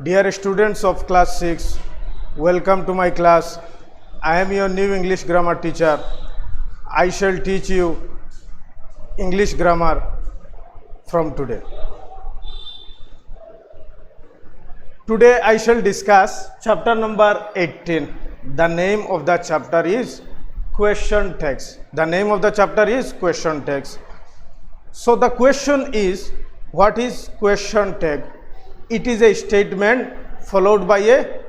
Dear students of class 6, welcome to my class. I am your new English grammar teacher. I shall teach you English grammar from today. Today I shall discuss chapter number 18. The name of the chapter is question tags. The name of the chapter is question tags. So the question is, what is question tag? It is a statement followed by a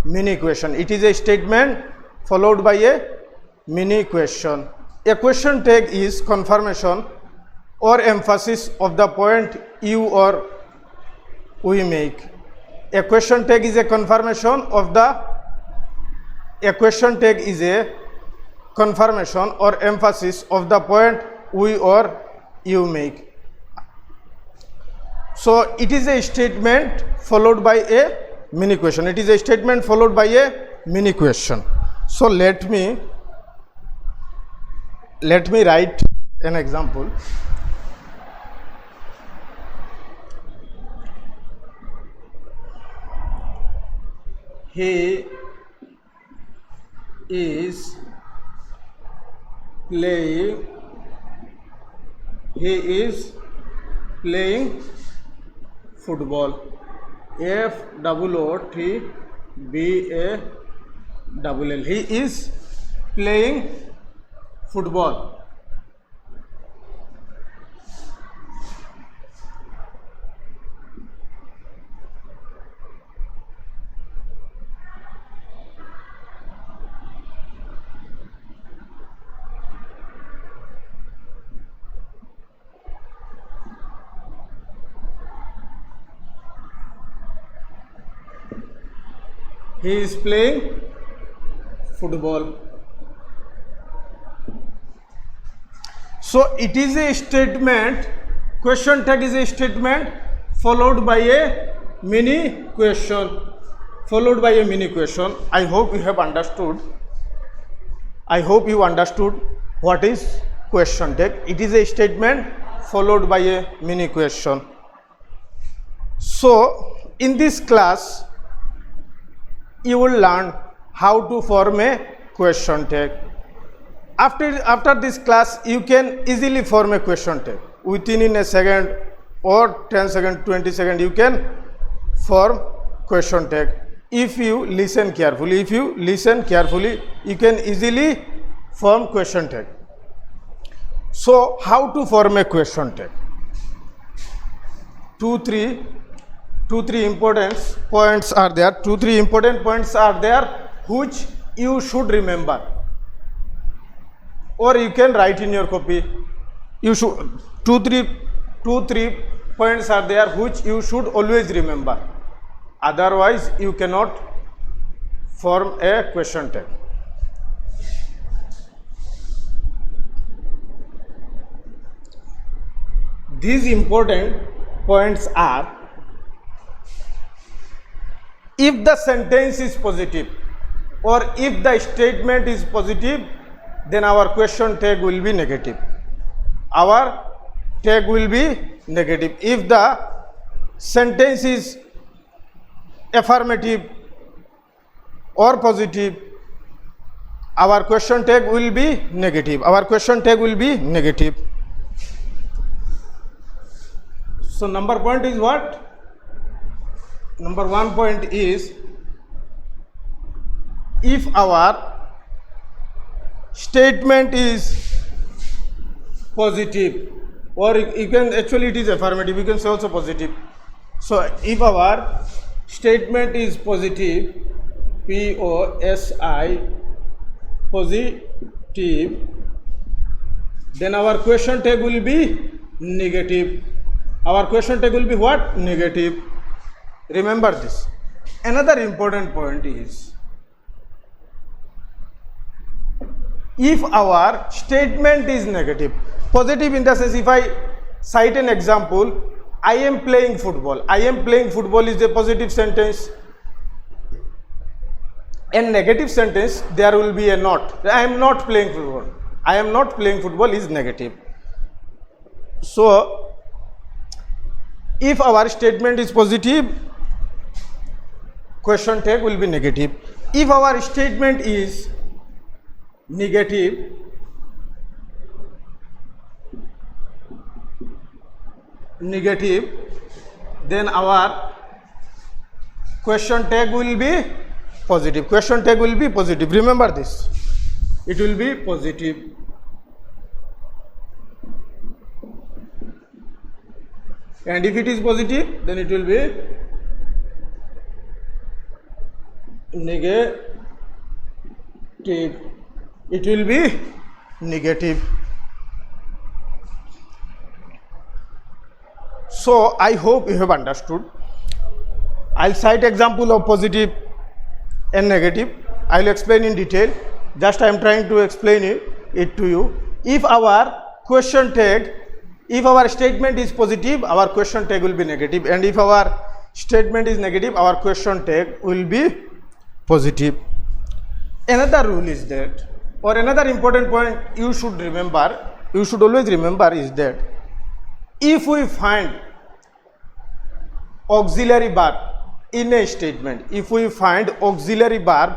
mini question. It is a statement followed by a mini question. A question tag is confirmation or emphasis of the point you or we make. A question tag is a confirmation of the confirmation or emphasis of the point we or you make. So it is a statement followed by a mini question. It is a statement followed by a mini question. So let me write an example. He is playing football. FOOTBALL. He is playing football. He is playing football. So it is a statement, question tag is a statement followed by a mini question. I hope you have understood. I hope you understood what is question tag. It is a statement followed by a mini question. So in this class you will learn how to form a question tag. After this class you can easily form a question tag. Within a second or 10 seconds, 20 seconds you can form question tag. If you listen carefully, you can easily form question tag. So how to form a question tag? Two, three important points are there. Which you should remember, or you can write in your copy. You should two, three points are there which you should always remember. Otherwise, you cannot form a question tag. These important points are: if the sentence is positive or if the statement is positive, then our question tag will be negative. If the sentence is affirmative or positive, our question tag will be negative. So number point is what? Number 1 point is, if our statement is positive, or you can actually it is affirmative, you can say also positive. So if our statement is positive, positive, then our question tag will be negative. Our question tag will be what? Negative. Remember this. Another important point is, if our statement is negative, positive in the sense, if I cite an example, I am playing football. I am playing football is a positive sentence. In negative sentence, there will be a not. I am not playing football. I am not playing football is negative. So if our statement is positive, question tag will be negative. If our statement is negative, then our question tag will be positive. Question tag will be positive. Remember this. It will be positive. And if it is positive, then it will be negative. It will be negative. So I hope you have understood. I'll cite example of positive and negative. I'll explain in detail. Just I am trying to explain it to you. If our question tag, if our statement is positive, our question tag will be negative, and if our statement is negative, our question tag will be positive. Another rule is that, or another important point you should remember, you should always remember is that if we find auxiliary verb in a statement, if we find auxiliary verb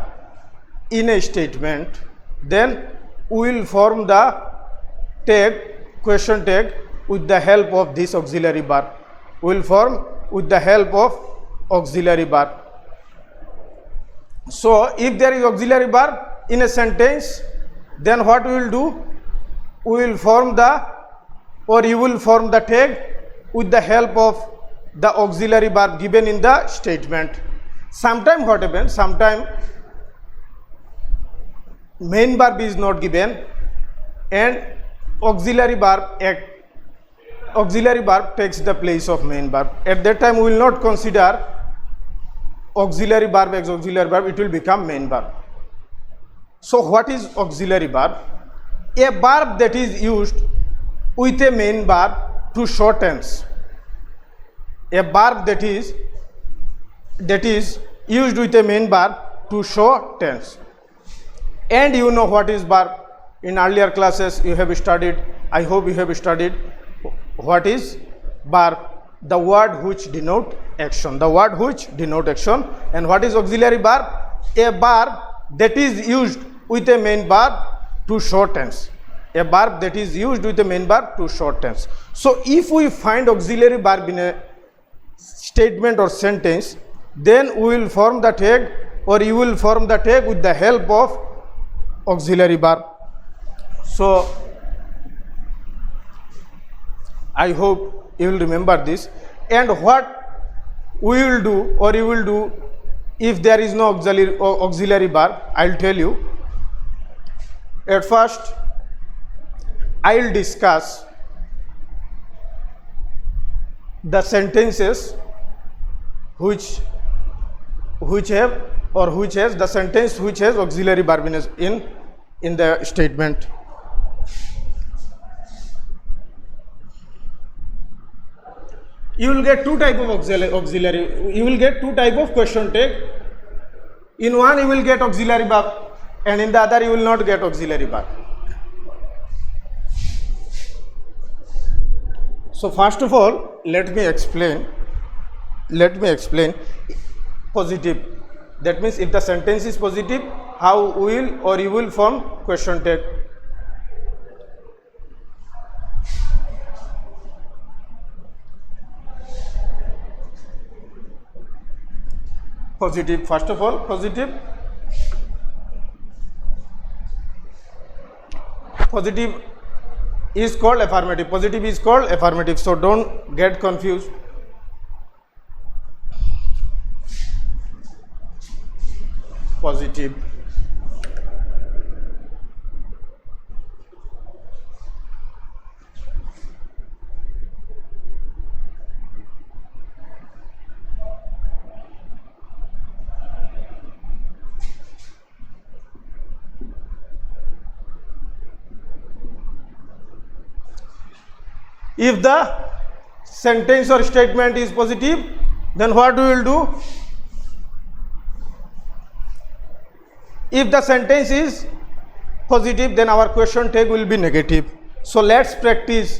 in a statement, then we will form the tag, question tag, with the help of this auxiliary verb. We will form with the help of auxiliary verb. So if there is auxiliary verb in a sentence, then what we will do? We will form the, or you will form the tag with the help of the auxiliary verb given in the statement. Sometimes what happens? Sometimes main verb is not given and auxiliary verb takes the place of main verb. At that time we will not consider auxiliary verb as auxiliary verb, it will become main verb. So what is auxiliary verb? A verb that is used with a main verb to show tense. A verb that is used with a main verb to show tense. And you know what is verb. In earlier classes you have studied, I hope you have studied what is verb. The word which denote action. The word which denote action. And what is auxiliary verb? A verb that is used with a main verb to show tense. A verb that is used with a main verb to show tense. So if we find auxiliary verb in a statement or sentence, then we will form the tag, or you will form the tag with the help of auxiliary verb. So I hope you will remember this. And what we will do, or you will do, if there is no auxiliary verb, I will tell you. At first I will discuss the sentences which have, or which has the sentence which has auxiliary verb in the statement. You will get two type of auxiliary, you will get two type of question tag. In one you will get auxiliary verb and in the other you will not get auxiliary verb. So first of all, let me explain positive. That means if the sentence is positive, how will or you will form question tag. Positive, first of all, positive is called affirmative. Positive is called affirmative. So don't get confused. Positive. If the sentence or statement is positive, then what we will do? If the sentence is positive, then our question tag will be negative. So let's practice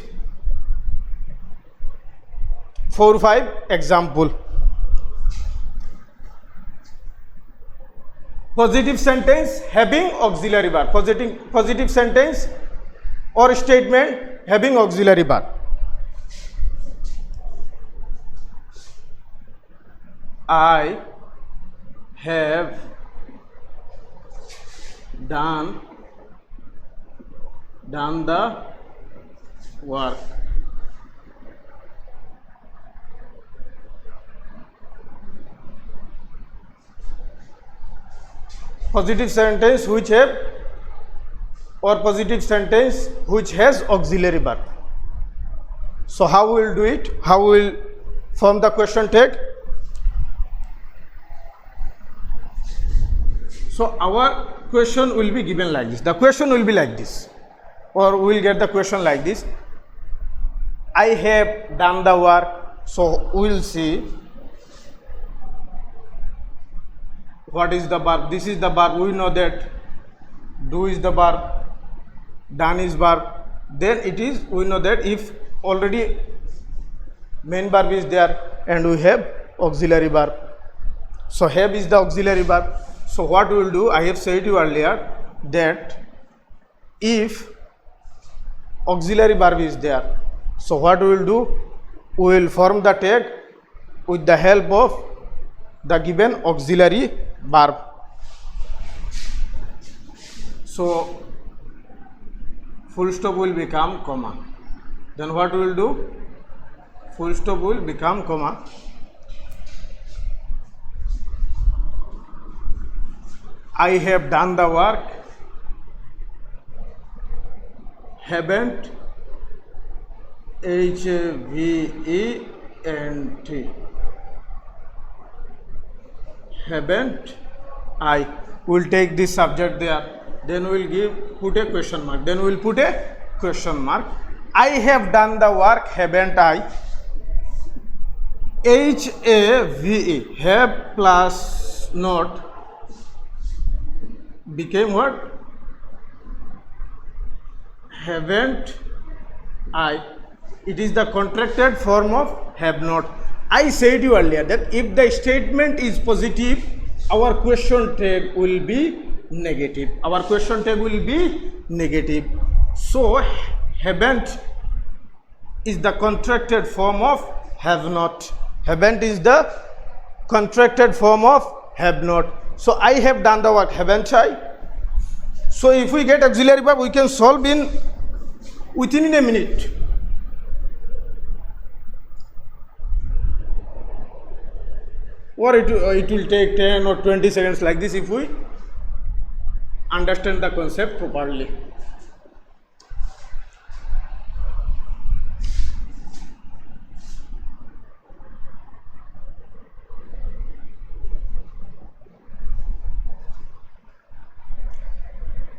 4 or 5 example. positive sentence having auxiliary verb. Positive sentence or statement having auxiliary verb. I have done the work. Positive sentence which have or positive sentence which has auxiliary verb. So how we will do it? How we will form the question tag? So our question will be given like this. The question will be like this, or we will get the question like this. I have done the work. So we will see what is the verb. This is the verb. We know that do is the verb, done is verb. Then it is, we know that if already main verb is there and we have auxiliary verb. So have is the auxiliary verb. So what we will do, I have said you earlier that if auxiliary verb is there, so what we will do, we will form the tag with the help of the given auxiliary verb. So full stop will become comma. Then what we will do, full stop will become comma. I have done the work, haven't, H-A-V-E-N-T, haven't I. Will take this subject there, then we will put a question mark, then we will put a question mark. I have done the work, haven't I. H-A-V-E, have plus not became what? Haven't I. It is the contracted form of have not. I said you earlier that if the statement is positive, our question tag will be negative. Our question tag will be negative. So haven't is the contracted form of have not. Haven't is the contracted form of have not. So I have done the work, haven't I? So if we get auxiliary verb, we can solve within a minute. Or it will take 10 or 20 seconds like this if we understand the concept properly.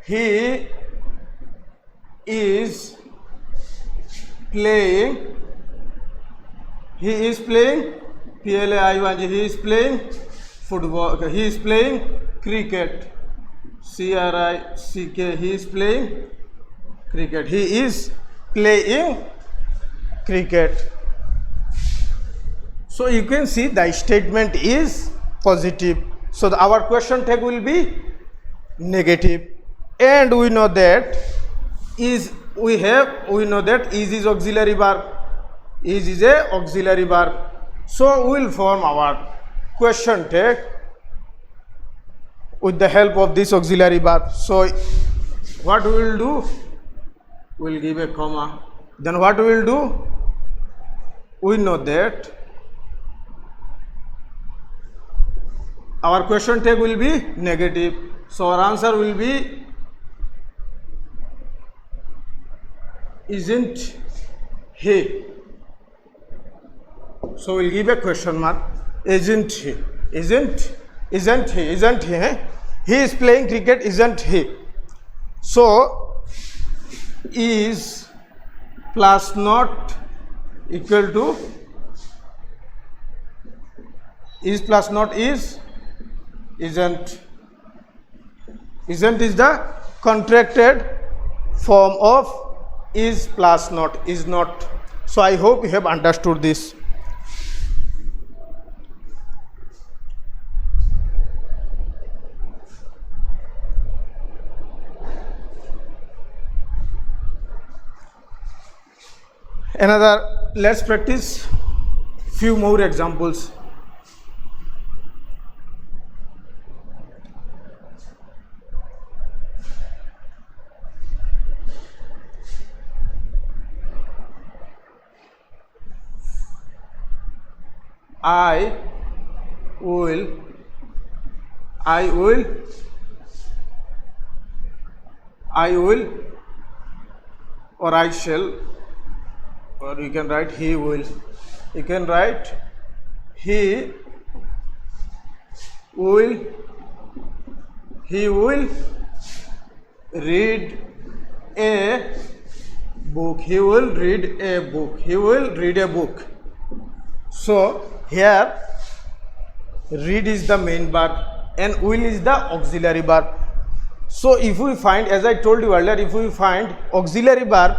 He is playing, P-L-A-I-N-G, he is playing football, he is playing cricket, C-R-I-C-K, he is playing cricket, he is playing cricket. So you can see the statement is positive, so our question tag will be negative. And we know that is auxiliary verb. Is a auxiliary verb. So we will form our question tag with the help of this auxiliary verb. So what we will do? We will give a comma. Then what we will do? We know that our question tag will be negative. So our answer will be isn't he. So we'll give a question mark. Isn't he? Isn't he? He is playing cricket, isn't he? So is plus not equal to is plus not is isn't. Isn't is the contracted form of is plus not, is not. So I hope you have understood this. Another, let's practice few more examples. I will, or I shall, or you can write he will. You can write he will read a book. He will read a book. He will read a book. So here read is the main verb and will is the auxiliary verb. So if we find, as I told you earlier, if we find auxiliary verb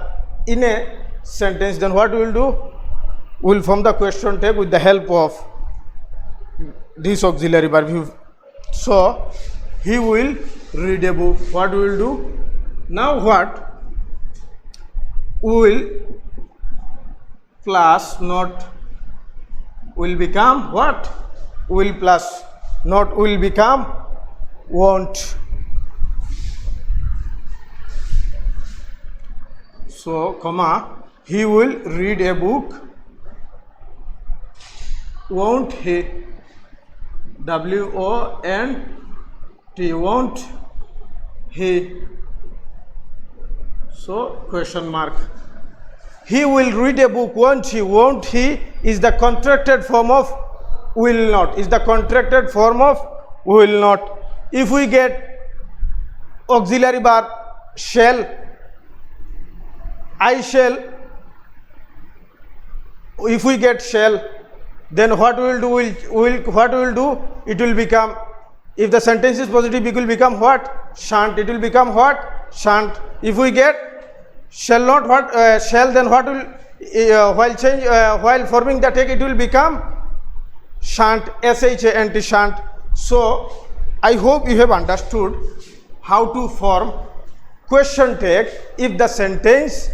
in a sentence, then what we will do? We will form the question tag with the help of this auxiliary verb. So he will read a book. What we will do? Now what? Will plus not will become what? Will plus not will become won't. So, comma, he will read a book, won't he? W-O-N-T, won't he? So, question mark. He will read a book, won't he? Won't he is the contracted form of will not. Is the contracted form of will not. If we get auxiliary verb shall, I shall, if we get shall, then what we will do? What we will do? It will become, if the sentence is positive, it will become what? Shan't. It will become what? Shan't. If we get shall not, what? Shall, then what will, while forming the tag, it will become shan't. S-H-A-N-T, shan't. So I hope you have understood how to form question tag if the sentence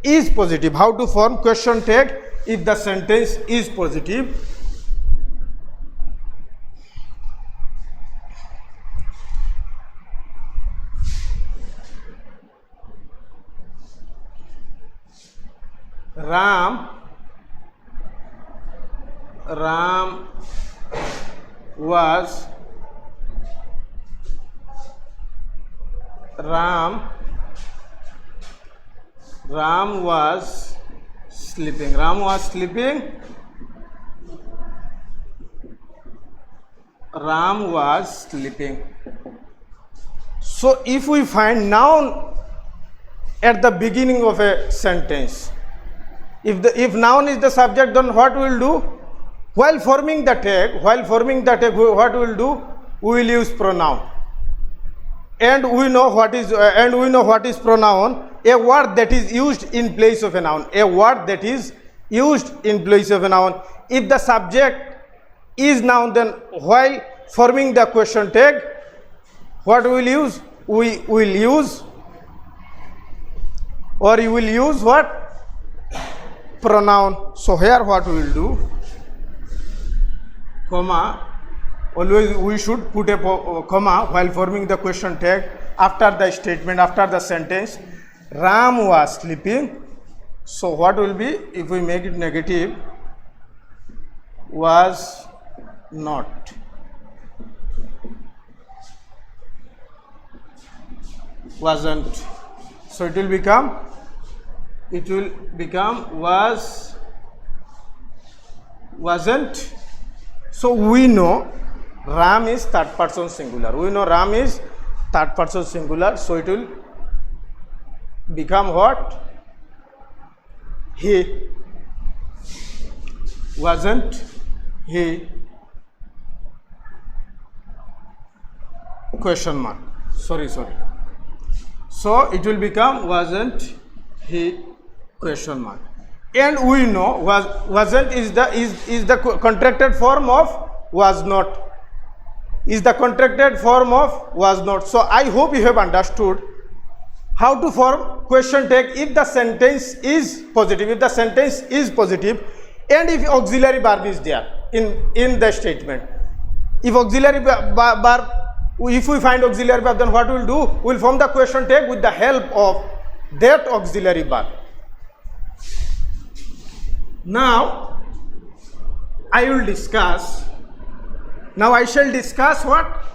is positive. How to form question tag if the sentence is positive. Ram was sleeping. Ram was sleeping. Ram was sleeping. So if we find noun at the beginning of a sentence, if noun is the subject, then what we will do? While forming the tag, what we will do? We will use pronoun. And we know what is pronoun. A word that is used in place of a noun. A word that is used in place of a noun. If the subject is noun, then while forming the question tag, what we will use? We will use, or you will use what? Pronoun. So here what we will do? Comma. Always we should put a comma while forming the question tag after the statement, after the sentence. Ram was sleeping. So what will be if we make it negative? Was not. Wasn't. So it will become wasn't. So we know Ram is third person singular. So it will become what? He. Wasn't he? Question mark. Sorry. So it will become wasn't he? Question mark. And we know wasn't is the contracted form of was not. Is the contracted form of was not. So I hope you have understood how to form question tag if the sentence is positive. If the sentence is positive and if auxiliary verb is there in the statement. If auxiliary verb, if we find auxiliary verb, then what we will do? We will form the question tag with the help of that auxiliary verb. Now I will discuss. Now I shall discuss what?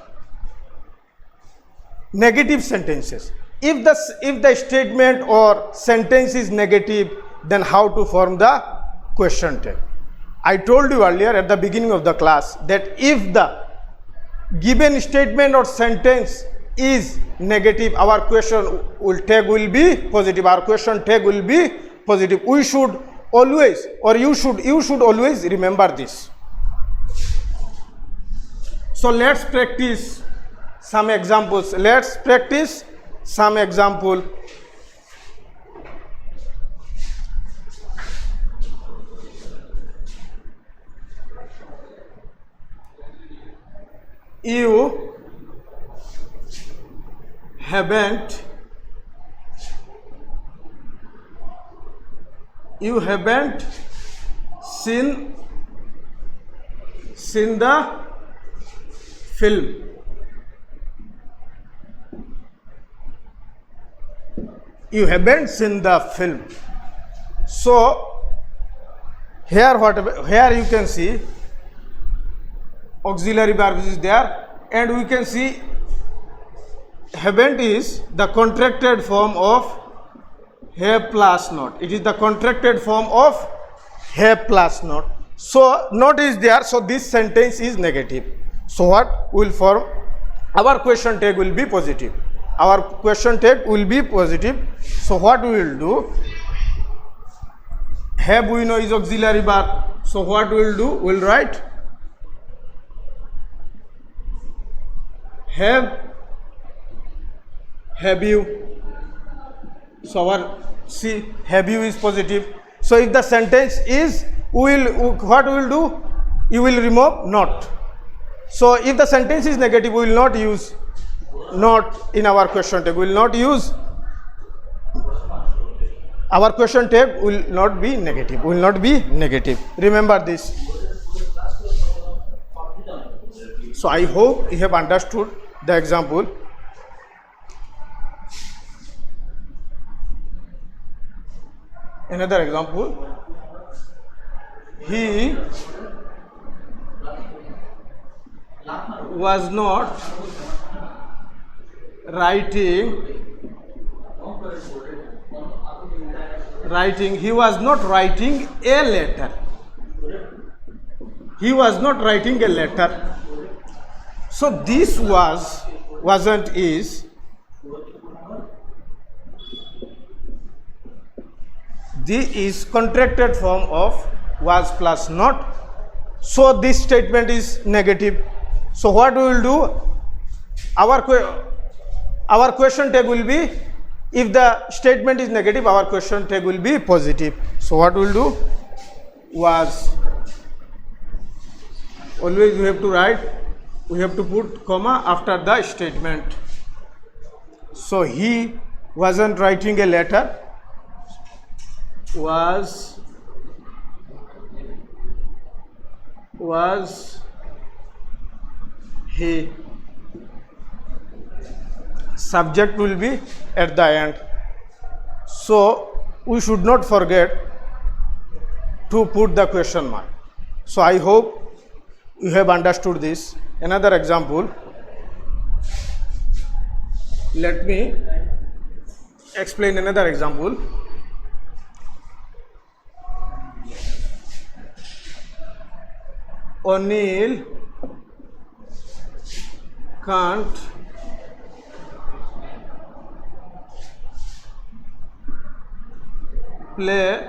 Negative sentences. If the statement or sentence is negative, then how to form the question tag? I told you earlier at the beginning of the class that if the given statement or sentence is negative, our question tag will be positive. Our question tag will be positive. We should always, or you should always remember this. So let's practice some examples. Let's practice some example. You haven't seen the film. You haven't seen the film. So here you can see auxiliary verb is there, and we can see haven't is the contracted form of have plus not. It is the contracted form of have plus not. So not is there, so this sentence is negative. So what will form? Our question tag will be positive. Our question tag will be positive. So what we will do? Have we know is auxiliary verb. So what we will do? We will write have you. So our see have you is positive. So if the sentence is, what we will do? You will remove not. So if the sentence is negative, we will not use not in our question tag. We will not use. Our question tag will not be negative. Will not be negative. Remember this. So I hope you have understood the example. Another example. He was not writing. He was not writing a letter. He was not writing a letter. So this was, wasn't, is. This is contracted form of was plus not. So this statement is negative. So what we will do? Our question tag will be, if the statement is negative, our question tag will be positive. So what we will do? Was. Always we have to write, we have to put comma after the statement. So he wasn't writing a letter. Was he. Subject will be at the end. So we should not forget to put the question mark. So I hope you have understood this. Another example. Let me explain another example. Anil can't play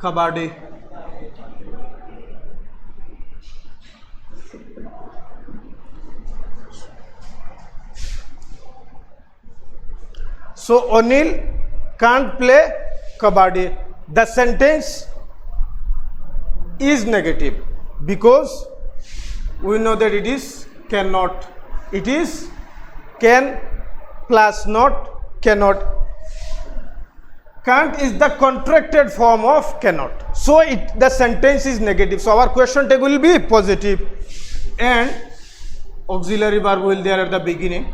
kabaddi. So Anil can't play kabaddi. The sentence is negative. because we know that it is cannot. It is can plus not cannot. Can't is the contracted form of cannot. So the sentence is negative. So our question tag will be positive, and auxiliary verb will there at the beginning.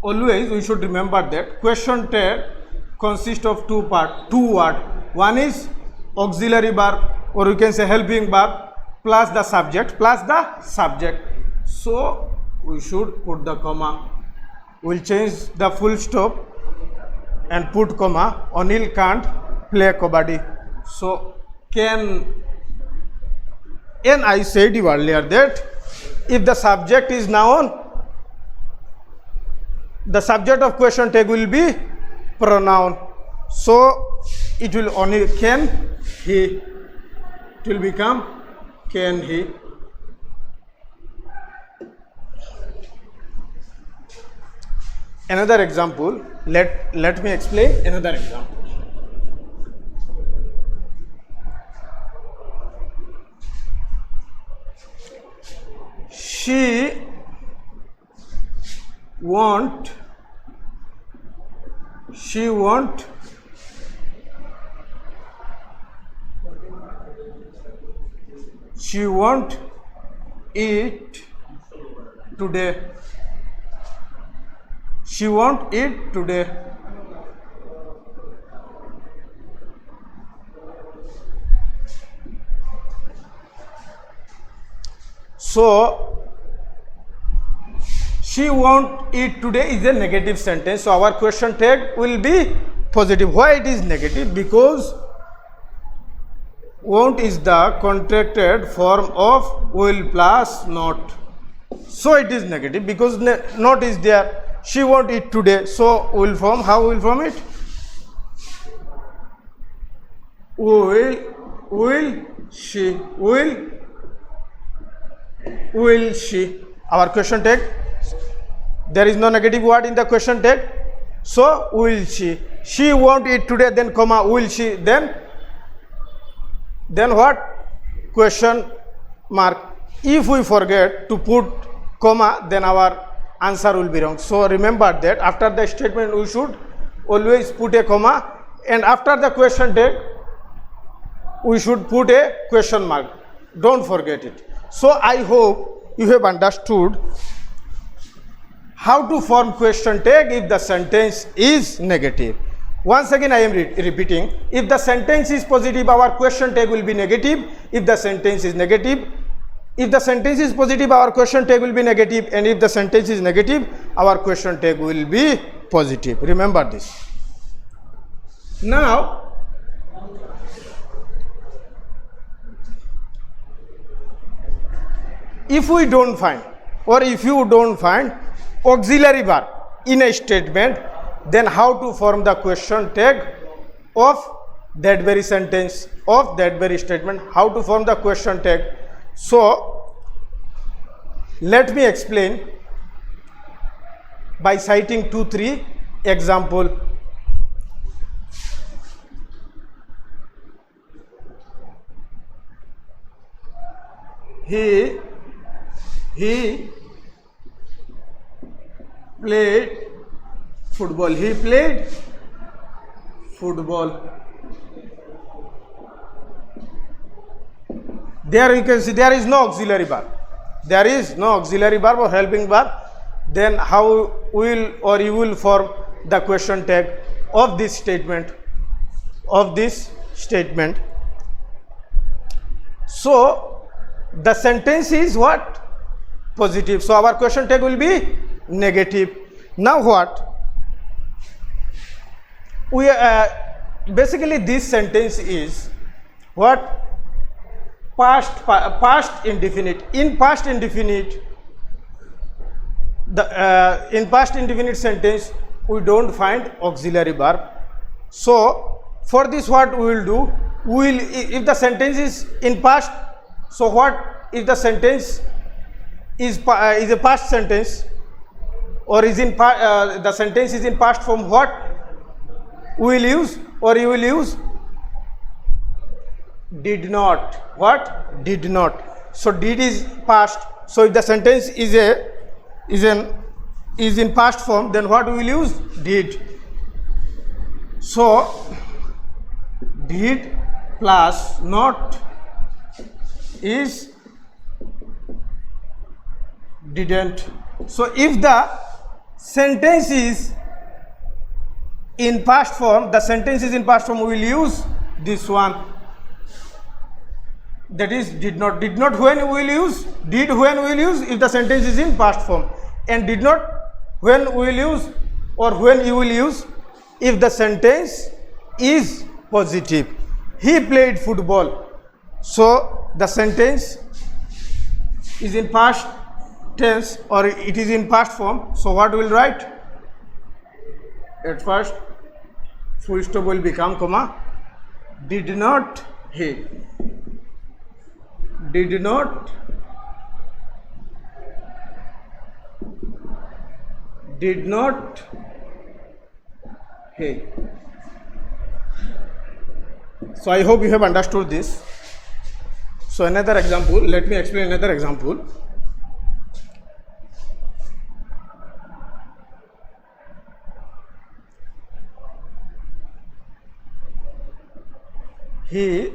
Always we should remember that question tag consists of two words. One is auxiliary verb, or you can say helping verb, plus the subject. So we should put the comma. We'll change the full stop and put comma. Anil can't play kabaddi. So can, and I said you earlier that if the subject is noun, the subject of question tag will be pronoun. So it will only can he. It will become can he. Another example. Let me explain another example. She won't eat today. She won't eat today. So she won't eat today is a negative sentence. So our question tag will be positive. Why it is negative? Because won't is the contracted form of will plus not. So it is negative because not is there. She won't eat today. So will form, how will form it? Will she. Our question tag, there is no negative word in the question tag. So will she. She won't eat today, then comma will she, then what? Question mark. If we forget to put comma, then our answer will be wrong. So remember that after the statement we should always put a comma, and after the question tag we should put a question mark. Don't forget it. So I hope you have understood how to form question tag if the sentence is negative. Once again I am repeating, if the sentence is positive, our question tag will be negative. If the sentence is negative, if the sentence is positive, our question tag will be negative, and if the sentence is negative, our question tag will be positive. Remember this. Now if we don't find, or if you don't find auxiliary verb in a statement, then how to form the question tag of that very sentence, of that very statement, how to form the question tag. So let me explain by citing 2-3 example. He played football. He played football. There you can see there is no auxiliary verb. There is no auxiliary verb or helping verb. Then how will or you will form the question tag of this statement? So the sentence is what? Positive. So our question tag will be negative. Now what? We basically this sentence is what? Past indefinite. In past indefinite, in past indefinite sentence we don't find auxiliary verb. So for this what we will do? We will, if the sentence is in past, so what if the sentence is a past sentence, or is in the sentence is in past form, what we will use, or you will use did not. What? Did not. So did is past. So if the sentence is in past form, then what we will use? Did. So did plus not is didn't. So if the sentence is in past form, we will use this one, that is did not. Did not when we will use? Did when we will use? If the sentence is in past form. And did not when we will use, or when you will use? If the sentence is positive. He played football. So the sentence is in past tense, or it is in past form. So what we will write? At first full stop will become comma. Did not he. Did not he. So I hope you have understood this. So another example, let me explain another example. He,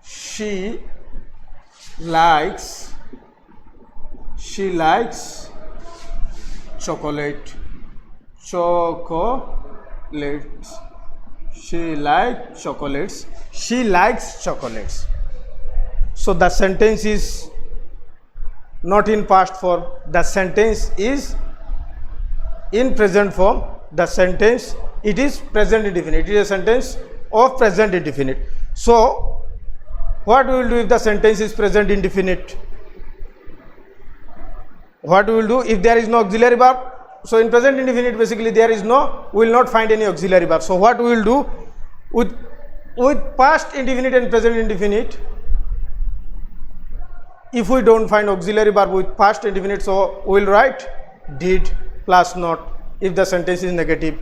she likes chocolate. She likes chocolates. She likes chocolates. So the sentence is not in past form. The sentence is in present form. The sentence, it is present indefinite. It is a sentence of present indefinite. So what we will do if the sentence is present indefinite? What we will do if there is no auxiliary verb? So in present indefinite, basically there is no, we will not find any auxiliary verb. So what we will do with past indefinite and present indefinite, if we don't find auxiliary verb with past indefinite, so we will write did plus not if the sentence is negative.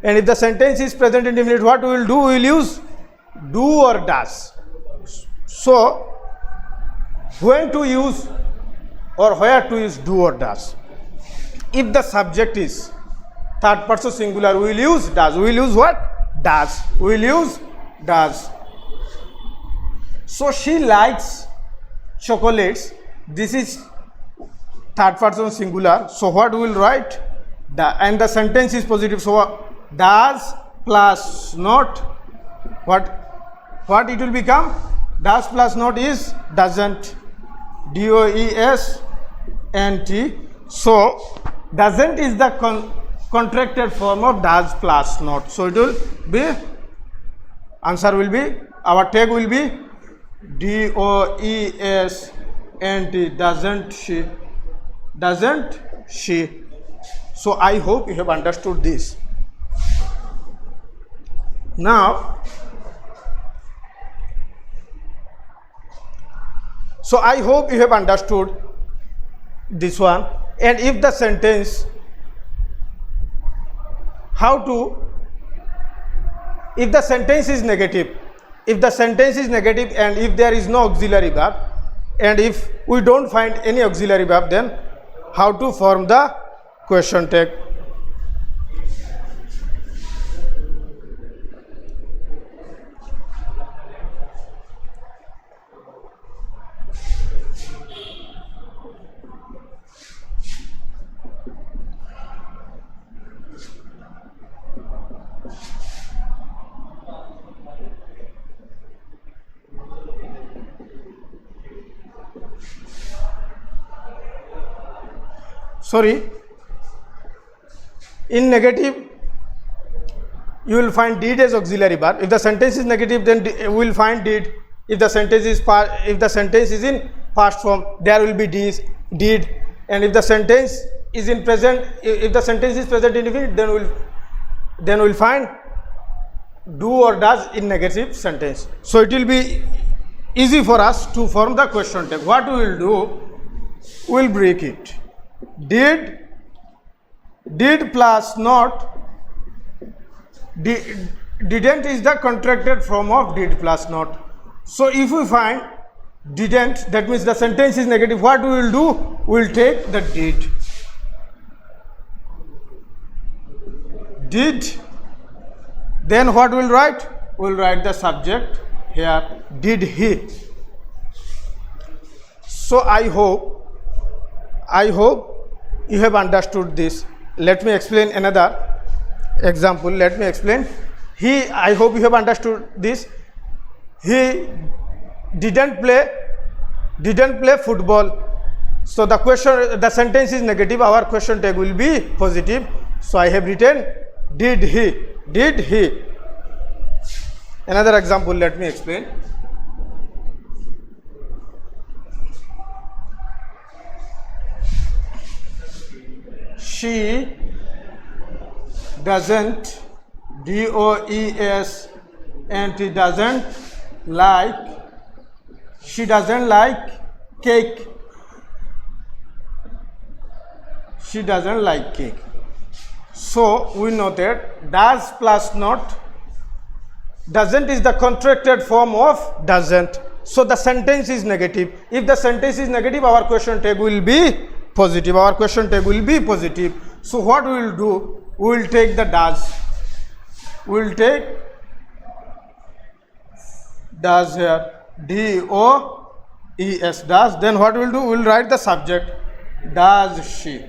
And if the sentence is present indefinite, what we will do? We will use do or does. So when to use or where to use do or does? If the subject is third person singular, we will use does. We will use what? Does. We will use does. So she likes chocolates. This is third person singular. So what we will write? And the sentence is positive. So does plus not, what it will become? Does plus not is doesn't. DOESNT. So doesn't is the contracted form of does plus not. So it will be, answer will be, our tag will be DOESNT. Doesn't she. Doesn't she. So I hope you have understood this. Now, so I hope you have understood this one. And if the sentence, if the sentence is negative, and if there is no auxiliary verb, and if we don't find any auxiliary verb, then how to form the question tag. In negative, you will find did as auxiliary verb. If the sentence is negative, then we will find did. If the sentence is in past form, there will be did. And if the sentence is in present, if the sentence is present indefinite, then we'll find do or does in negative sentence. So it will be easy for us to form the question tag. What we will do? We will break it. Did plus not, Didn't is the contracted form of did plus not. So if we find didn't, that means the sentence is negative, what we will do? We will take the did. Did. Then what we will write? We will write the subject here, did he. So I hope you have understood this. Let me explain another example. Let me explain. I hope you have understood this. He didn't play football. So the sentence is negative. Our question tag will be positive. So I have written did he. Did he. Another example. Let me explain. She doesn't, DOESNT, doesn't like, she doesn't like cake. She doesn't like cake. So we noted does plus not. Doesn't is the contracted form of doesn't. So the sentence is negative. If the sentence is negative, our question tag will be positive. Our question tag will be positive. So what we will do? We will take the does. We will take does here, DOES, does. Then what we will do? We will write the subject, does she.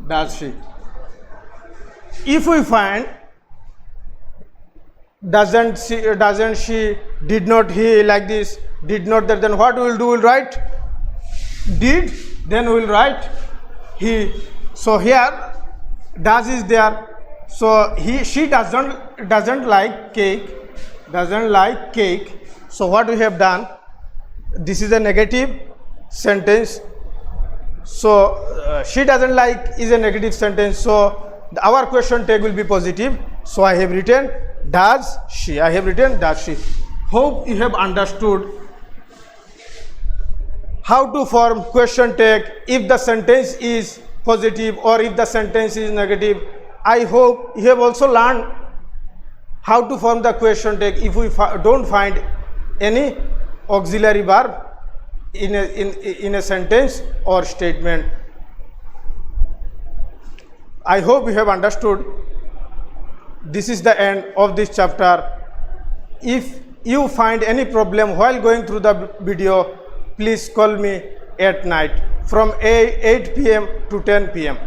Does she. If we find doesn't she, did not he, like this, did not that, then what we will do? We will write did, then we will write he. So here does is there. So she doesn't like cake. Doesn't like cake. So what we have done? This is a negative sentence. So she doesn't like is a negative sentence. So our question tag will be positive. So I have written does she. I have written does she. Hope you have understood how to form question tag if the sentence is positive or if the sentence is negative. I hope you have also learned how to form the question tag if we don't find any auxiliary verb in a sentence or statement. I hope you have understood. This is the end of this chapter. If you find any problem while going through the video, please call me at night from 8 p.m. to 10 p.m.